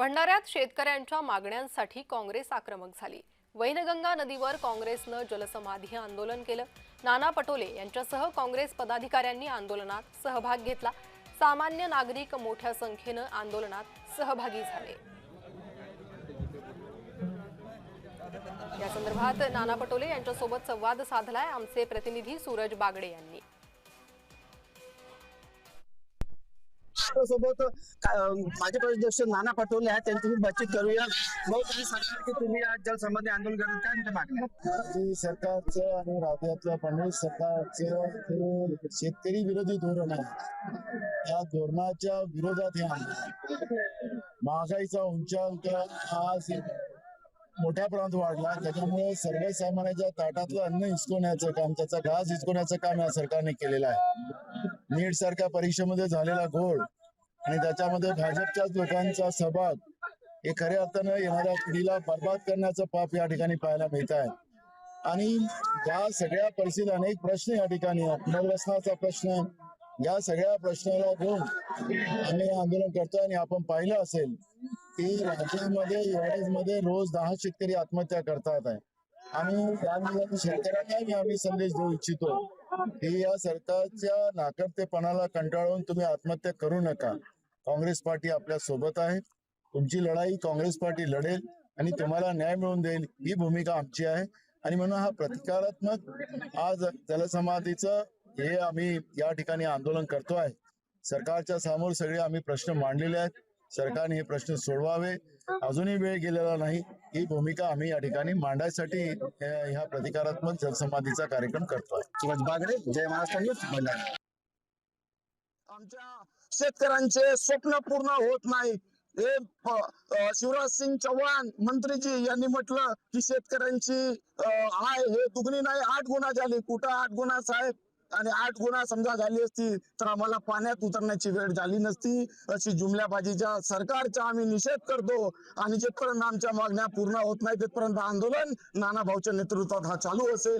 भंडाऱ्यात शेतकऱ्यांच्या मागण्यांसाठी काँग्रेस आक्रमक झाली। वैनगंगा नदीवर काँग्रेसनं जलसमाधी आंदोलन केलं। नाना पटोले यांच्यासह काँग्रेस पदाधिकाऱ्यांनी आंदोलनात सहभाग घेतला। सामान्य नागरिक मोठ्या संख्येनं आंदोलनात सहभागी झाले। या संदर्भात नाना पटोले यांच्यासोबत संवाद साधलाय आमचे प्रतिनिधी सूरज बागडे यांनी। सोबत माझे प्रदेश नाना पटोले आहेत त्यांची बातचीत करूया। मग तुम्ही सांगा की तुम्ही आज जलसमाधी आंदोलन करत काय म्हणते मागणी? सरकारचं आणि राज्यातलं फडणवीस सरकारचं शेतकरी विरोधी धोरण आहे। या धोरणाच्या विरोधात हे आंदोलन। महागाईचा उंचांक आज मोठ्या प्रमाणात वाढला, त्याच्यामुळे सर्वसामान्यांच्या ताटातलं अन्न हिसकवण्याचं काम, त्याचा घास हिसकवण्याचं काम या सरकारने केलेलं आहे। नीट सारख्या परीक्षेमध्ये झालेला घोळ आणि त्याच्यामध्ये भाजपच्याच लोकांचा सहभाग हे खऱ्या अर्थानं येणाऱ्या पिढीला बर्बाद करण्याचं पाप या ठिकाणी पाहायला मिळत आहे। आणि या सगळ्या परिस्थितीत अनेक प्रश्न या ठिकाणी पुनर्वसनाचा प्रश्न, या सगळ्या प्रश्नाला घेऊन आम्ही आंदोलन करतोय। आणि आपण पाहिलं असेल की राज्यामध्ये एवढेच रोज 10 शेतकरी आत्महत्या करतात आहे। आणि त्यामुळे शेतकऱ्यांना आम्ही संदेश देऊ इच्छितो की या सरकारच्या नाकर्तेपणाला कंटाळून तुम्ही आत्महत्या करू नका। काँग्रेस पार्टी आपल्या सोबत आहे, तुमची लढाई काँग्रेस पार्टी लढेल आणि तुम्हाला न्याय मिळवून देईल, ही भूमिका आमची आहे। आणि म्हणून हा प्रतिकारात्मक आज जलसमाधीचं हे आम्ही या ठिकाणी आंदोलन करतोय। सरकारच्या समोर सगळे आम्ही प्रश्न मांडलेले आहेत, सरकारने हे प्रश्न सोडवावे, अजूनही वेळ गेलेला नाही, ही भूमिका आम्ही या ठिकाणी मांडायसाठी ह्या प्रतिकारात्मक जलसमाधीचा कार्यक्रम करतोय। सूरज बागडे, जय महाराष्ट्र न्यूज, भंडारा। आमच्या शेतकऱ्यांचे स्वप्न पूर्ण होत नाही हे शिवराज सिंग चौहान मंत्रीजी यांनी म्हटलं की शेतकऱ्यांची आय हे दुगणी नाही 8 गुणा झाली। कुठं 8 गुणा साहेब? आणि 8 गुणा समजा झाली असती तर आम्हाला पाण्यात उतरण्याची वेळ झाली नसती। अशी जुमल्याबाजीच्या सरकारचा आम्ही निषेध करतो आणि जिथपर्यंत आमच्या मागण्या पूर्ण होत नाही तिथपर्यंत आंदोलन नाना भाऊच्या नेतृत्वात हा चालू असेल।